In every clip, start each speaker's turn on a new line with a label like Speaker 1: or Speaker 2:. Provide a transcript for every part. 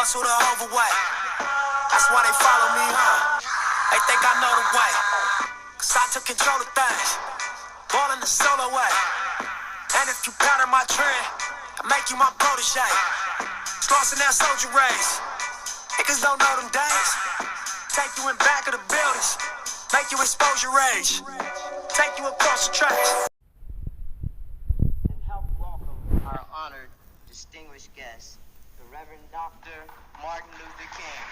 Speaker 1: muscle the overweight. That's why they follow me, huh? They think I know the way. Cause I took control of things. Ballin' the solo way. And if you pattern my trend, I make you my protege. Slossin' that soldier race. Niggas don't know them days. Take you in back of the buildings. Make you expose your rage. Take you across the tracks.
Speaker 2: And help welcome our honored, distinguished guest, the Reverend Dr. Martin Luther King.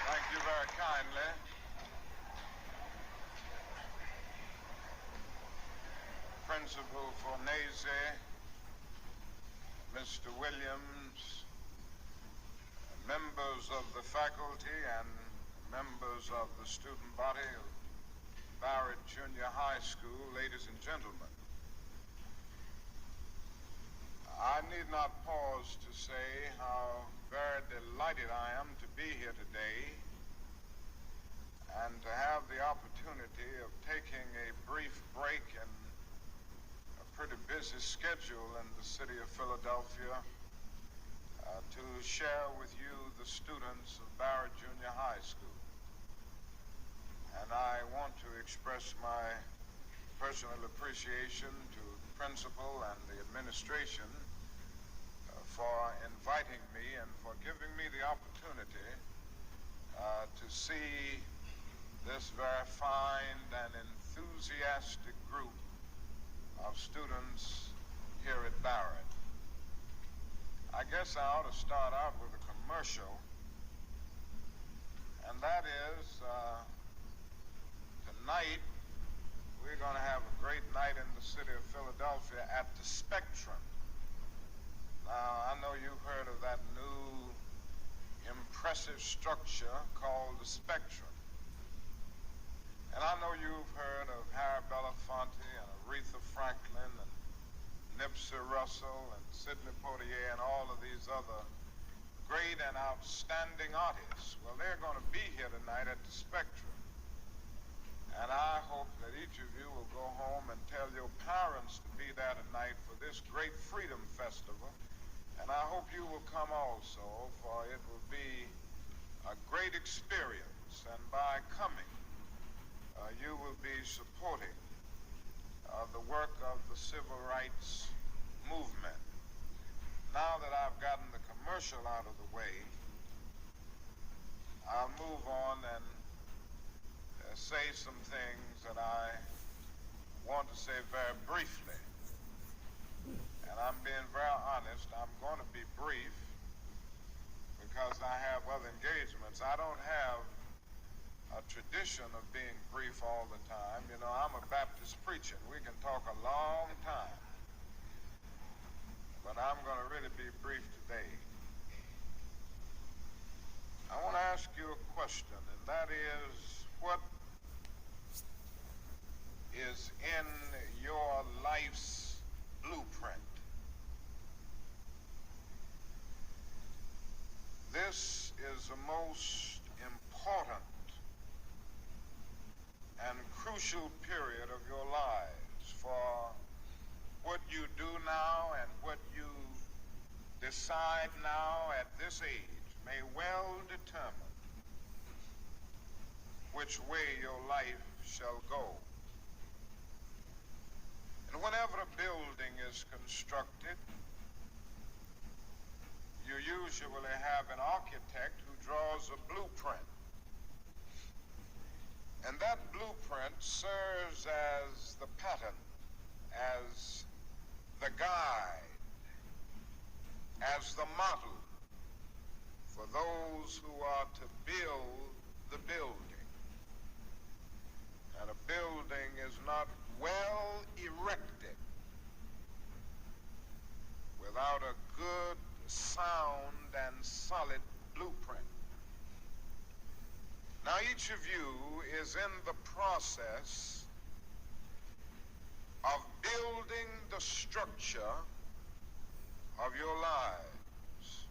Speaker 3: Thank you very kindly. Principal Fornese, Mr. Williams, members of the faculty and members of the student body of Barrett Junior High School, ladies and gentlemen. I need not pause to say how very delighted I am to be here today and to have the opportunity of taking a brief break in a pretty busy schedule in the city of Philadelphia to share with you the students of Barrett Junior High School. And I want to express my personal appreciation to the principal and the administration for inviting me and for giving me the opportunity to see this very fine and enthusiastic group of students here at Barrett. I guess I ought to start out with a commercial, and that is tonight we're going to have a great night in the city of Philadelphia at the Spectrum. Now, I know you've heard of that new impressive structure called the Spectrum. And I know you've heard of Harry Belafonte and Aretha Franklin and Nipsey Russell and Sidney Poitier and all of these other great and outstanding artists. Well, they're going to be here tonight at the Spectrum. And I hope that each of you will go home and tell your parents to be there tonight for this great Freedom Festival. And I hope you will come also, for it will be a great experience. And by coming, you will be supporting the work of the civil rights movement. Now that I've gotten the commercial out of the way, I'll move on and say some things that I want to say very briefly. And I'm being very honest, I'm going to be brief because I have other engagements. I don't have a tradition of being brief all the time. You know, I'm a Baptist preacher. We can talk a long time. But I'm going to really be brief today. I want to ask you a question, and that is, what is in your life's blueprint? This is the most important and crucial period of your lives, for what you do now and what you decide now at this age may well determine which way your life shall go. And whenever a building is constructed, you usually have an architect who draws a blueprint. And that blueprint serves as the pattern, as the guide, as the model for those who are to build the building. And a building is not well erected without a good, sound, and solid blueprint. Now, each of you is in the process of building the structure of your lives.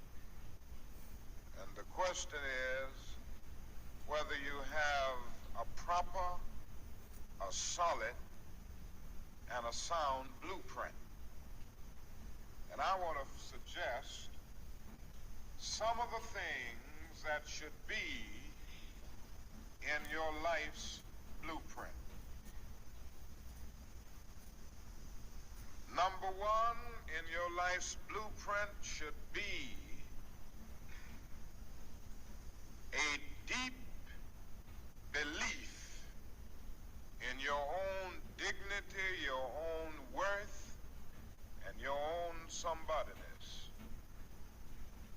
Speaker 3: And the question is whether you have a proper, a solid, and a sound blueprint. And I want to suggest some of the things that should be in your life's blueprint. Number one in your life's blueprint should be a deep belief in your own dignity, your own worth, and your own somebodyness.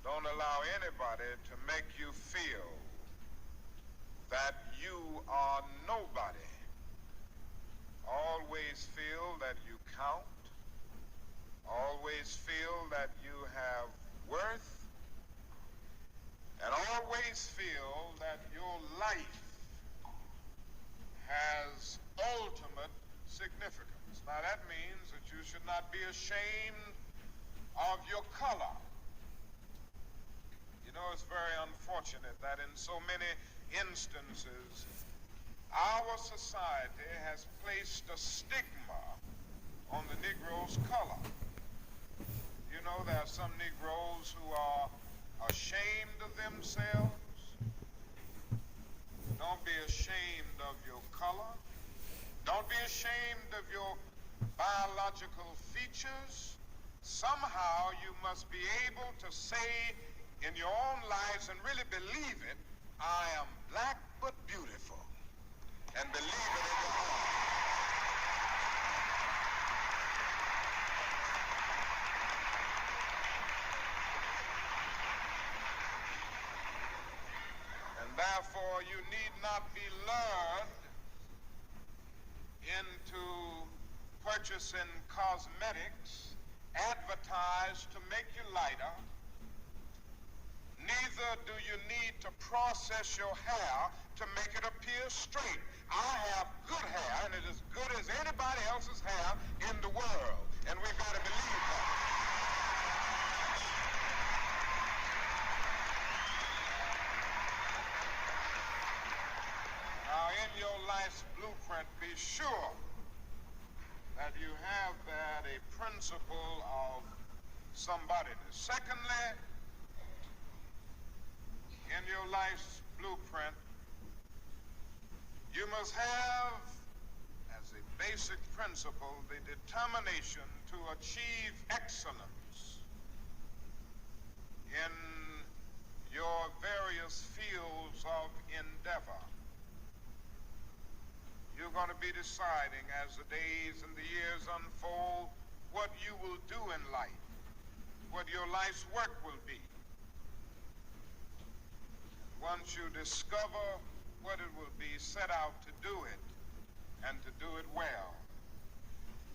Speaker 3: Don't allow anybody to make you feel that you are nobody. Always feel that you count. Always feel that you have worth. And always feel that your life has ultimate significance. Now that means that you should not be ashamed of your color. You know, it's very unfortunate that in so many instances, our society has placed a stigma on the Negro's color. You know, there are some Negroes who are ashamed of themselves. Don't be ashamed of your color. Don't be ashamed of your biological features. Somehow you must be able to say in your own lives and really believe it, I am black but beautiful. And believe it in your heart. And therefore you need not be lured into purchasing cosmetics advertised to make you lighter. Neither do you need to process your hair to make it appear straight. I have good hair, and it is as good as anybody else's hair in the world. And we've got to believe that. Now, in your life's blueprint, be sure that you have that a principle of somebodyness. Secondly, in your life's blueprint, you must have, as a basic principle, the determination to achieve excellence in your various fields of endeavor. You're going to be deciding as the days and the years unfold what you will do in life, what your life's work will be. Once you discover what it will be, set out to do it, and to do it well.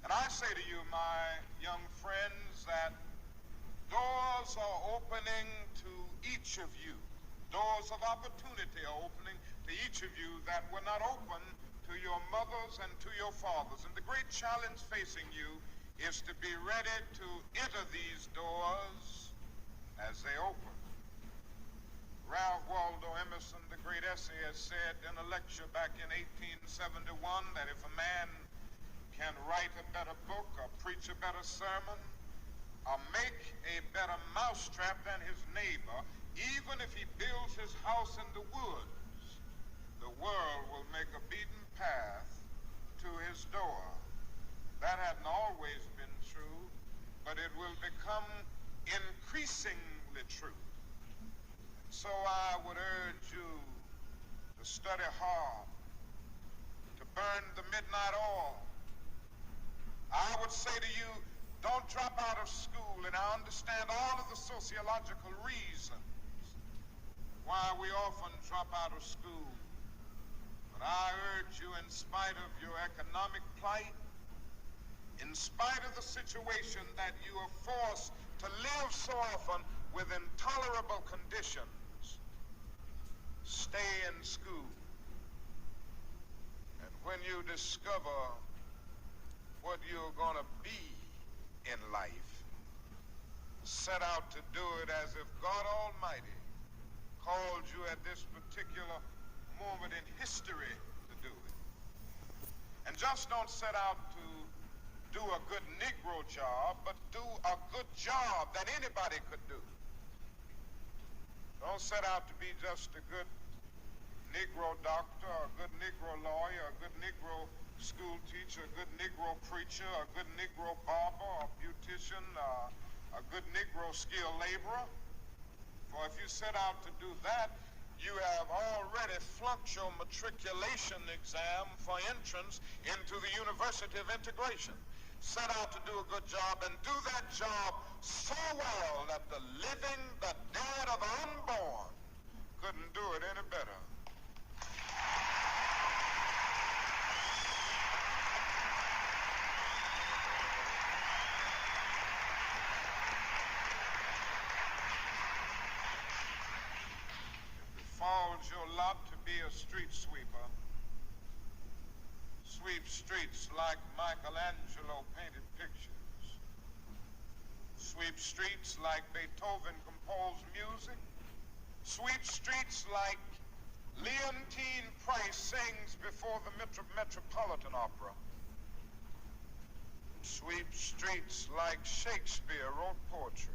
Speaker 3: And I say to you, my young friends, that doors are opening to each of you. Doors of opportunity are opening to each of you that were not open to your mothers and to your fathers. And the great challenge facing you is to be ready to enter these doors as they open. Ralph Waldo Emerson, the great essayist, said in a lecture back in 1871 that if a man can write a better book or preach a better sermon or make a better mousetrap than his neighbor, even if he builds his house in the woods, the world will make a beaten path to his door. That hadn't always been true, but it will become increasingly true. So I would urge you to study hard, to burn the midnight oil. I would say to you, don't drop out of school, and I understand all of the sociological reasons why we often drop out of school. But I urge you, in spite of your economic plight, in spite of the situation that you are forced to live so often with intolerable conditions, stay in school. And when you discover what you're going to be in life, set out to do it as if God Almighty called you at this particular moment in history to do it. And just don't set out to do a good Negro job, but do a good job that anybody could do. Don't set out to be just a good Negro doctor, a good Negro lawyer, a good Negro school teacher, a good Negro preacher, a good Negro barber, a beautician, a good Negro skilled laborer. For if you set out to do that, you have already flunked your matriculation exam for entrance into the University of Integration. Set out to do a good job and do that job so well that the living, the dead, or the unborn couldn't do it any better. If it falls your lot to be a street sweeper, sweep streets like Michelangelo painted pictures. Sweep streets like Beethoven composed music. Sweep streets like Leontine Price sings before the Metropolitan Opera. Sweep streets like Shakespeare wrote poetry.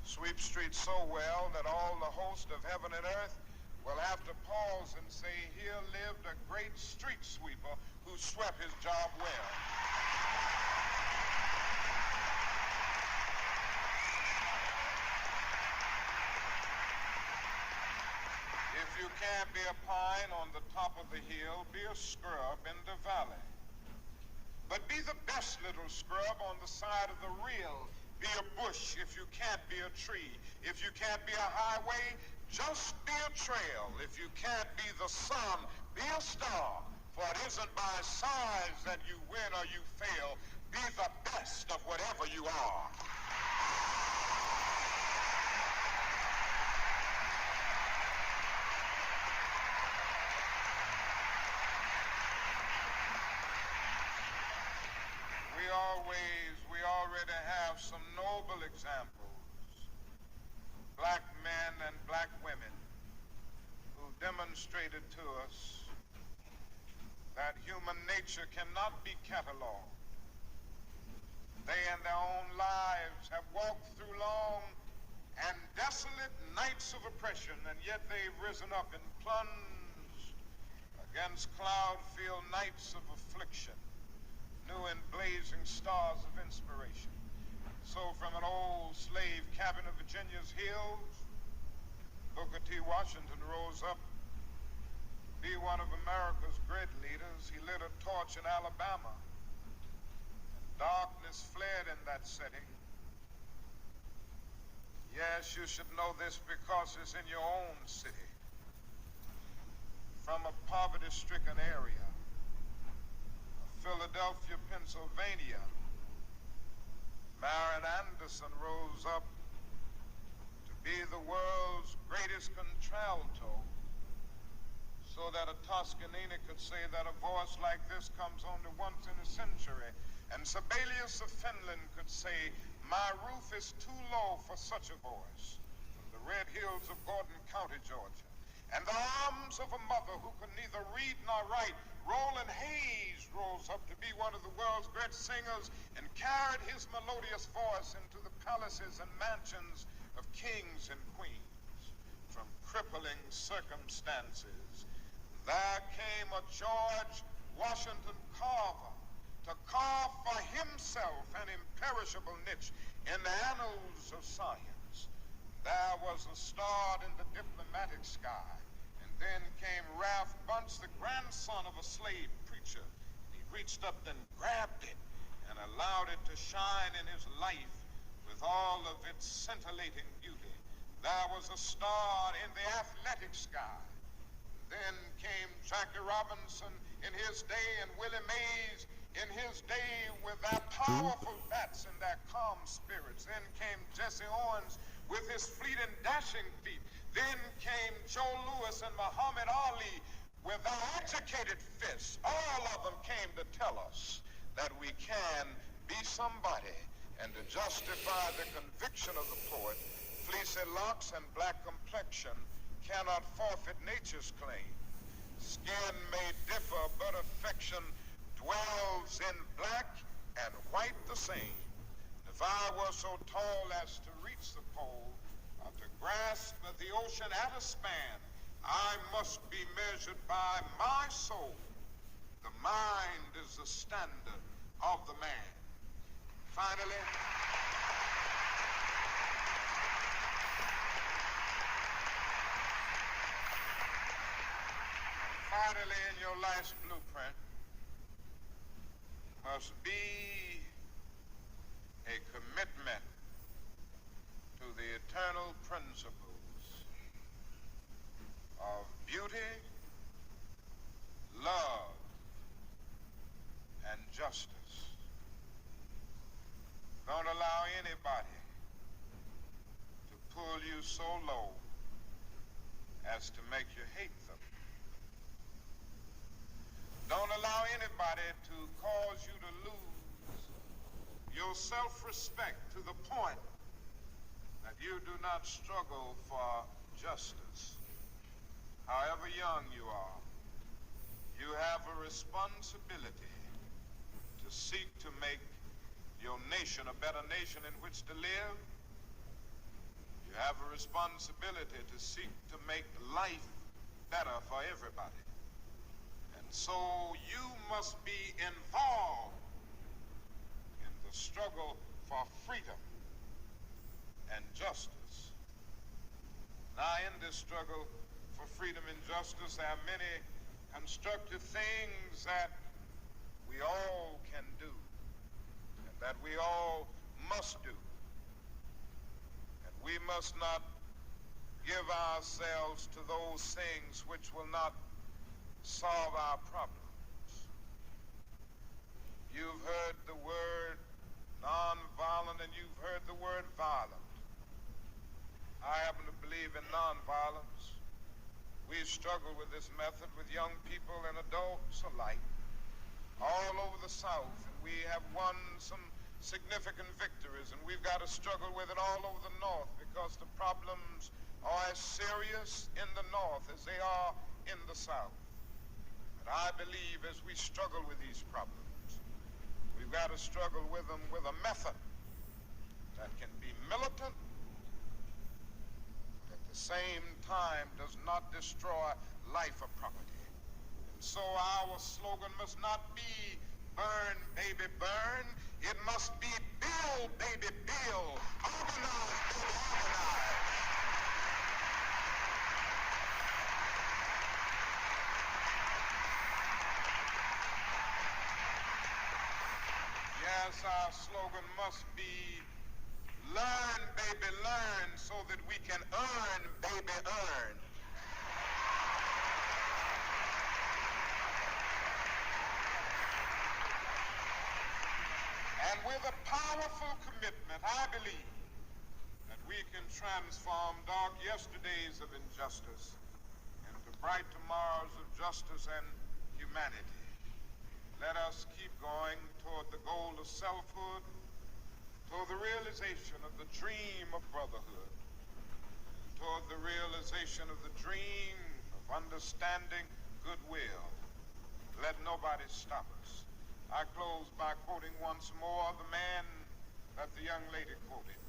Speaker 3: Sweep streets so well that all the host of heaven and earth will have to pause and say, here lived a great street sweeper who swept his job well. If you can't be a pine on the top of the hill, be a scrub in the valley. But be the best little scrub on the side of the rill. Be a bush if you can't be a tree. If you can't be a highway, just be a trail. If you can't be the sun, be a star. For it isn't by size that you win or you fail. Be the best of whatever you are. We already have some noble examples. Black men and black women who demonstrated to us that human nature cannot be cataloged. They in their own lives have walked through long and desolate nights of oppression, and yet they've risen up and plunged against cloud-filled nights of affliction, new and blazing stars of inspiration. So from an old slave cabin of Virginia's hills, Booker T. Washington rose up to be one of America's great leaders. He lit a torch in Alabama. Darkness fled in that setting. Yes, you should know this because it's in your own city. From a poverty-stricken area, Philadelphia, Pennsylvania, Marian Anderson rose up to be the world's greatest contralto, so that a Toscanini could say that a voice like this comes only once in a century, and Sibelius of Finland could say, my roof is too low for such a voice, from the red hills of Gordon County, Georgia. And the arms of a mother who could neither read nor write, Roland Hayes rose up to be one of the world's great singers and carried his melodious voice into the palaces and mansions of kings and queens. From crippling circumstances, there came a George Washington Carver to carve for himself an imperishable niche in the annals of science. There was a star in the diplomatic sky. Then came Ralph Bunce, the grandson of a slave preacher. He reached up and grabbed it and allowed it to shine in his life with all of its scintillating beauty. There was a star in the athletic sky. Then came Jackie Robinson in his day and Willie Mays in his day with their powerful bats and their calm spirits. Then came Jesse Owens with his fleet and dashing feet. Then came Joe Louis and Muhammad Ali with their educated fists. All of them came to tell us that we can be somebody. And to justify the conviction of the poet, fleecy locks and black complexion cannot forfeit nature's claim. Skin may differ, but affection dwells in black and white the same. If I were so tall as to reach the pole, or to grasp the ocean at a span, I must be measured by my soul. The mind is the standard of the man. Finally, in your life's blueprint must be a commitment to the eternal principles of beauty, love, and justice. Don't allow anybody to pull you so low as to make you hate them. Don't allow anybody to cause you to lose your self-respect to the point that you do not struggle for justice. However young you are, you have a responsibility to seek to make your nation a better nation in which to live. You have a responsibility to seek to make life better for everybody. And so you must be involved in the struggle for freedom and justice. Now, in this struggle for freedom and justice, there are many constructive things that we all can do, and that we all must do. And we must not give ourselves to those things which will not solve our problems. You've heard the word nonviolent and you've heard the word violent. I happen to believe in nonviolence. We struggle with this method with young people and adults alike all over the South, and we have won some significant victories, and we've got to struggle with it all over the North because the problems are as serious in the North as they are in the South. But I believe as we struggle with these problems, we've got to struggle with them with a method that can be militant, but at the same time does not destroy life or property. And so our slogan must not be burn, baby, burn. It must be build, baby, build. Organize, baby, organize. Yes, our slogan must be learn, baby, learn, so that we can earn, baby, earn. And with a powerful commitment, I believe that we can transform dark yesterdays of injustice into bright tomorrows of justice and humanity. Let us keep going toward the goal of selfhood, toward the realization of the dream of brotherhood, toward the realization of the dream of understanding goodwill. Let nobody stop us. I close by quoting once more the man that the young lady quoted,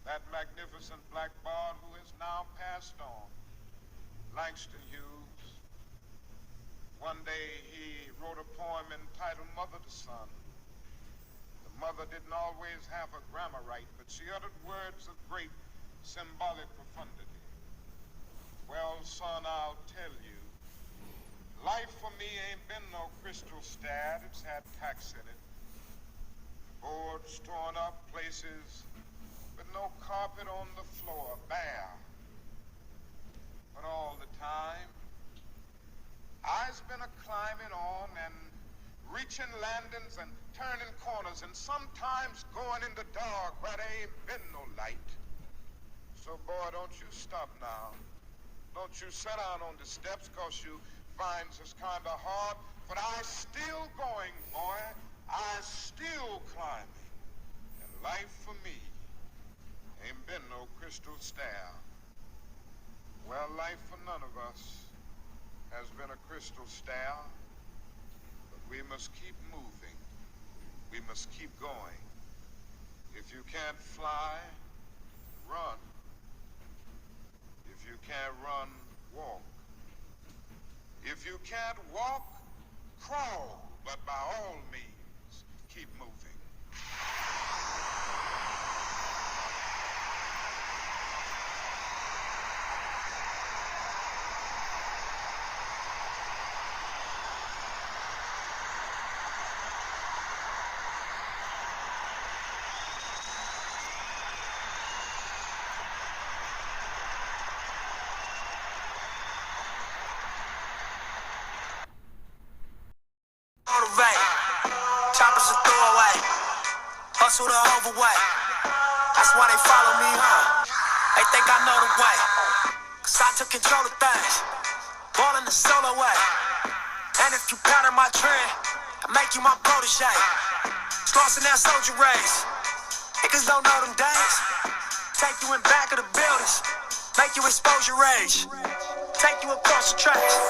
Speaker 3: that magnificent black bard who has now passed on, Langston Hughes. One day he wrote a poem entitled Mother to Son. The mother didn't always have her grammar right, but she uttered words of great symbolic profundity. Well, son, I'll tell you, life for me ain't been no crystal stad. It's had tacks in it. Boards torn up, places with no carpet on the floor, bare. But all the time, I's been a climbing on and reaching landings and turning corners and sometimes going in the dark where there ain't been no light. So boy, boy, don't you stop now. Don't you sit down on the steps, cause you find this kind of hard. But I still going, boy. I still climbing. And life for me ain't been no crystal stair. Well, life for none of us has been a crystal stair. But we must keep moving. We must keep going. If you can't fly, run. If you can't run, walk. If you can't walk, crawl. But by all means, keep moving.
Speaker 1: Motivate. Choppers a throwaway. Hustle the overweight. That's why they follow me, huh? They think I know the way. Cause I took control of things. Ballin' the solo way. And if you pattern my trend, I make you my protege. Crossing that soldier race. Niggas don't know them days. Take you in back of the buildings. Make you expose your rage. Take you across the tracks.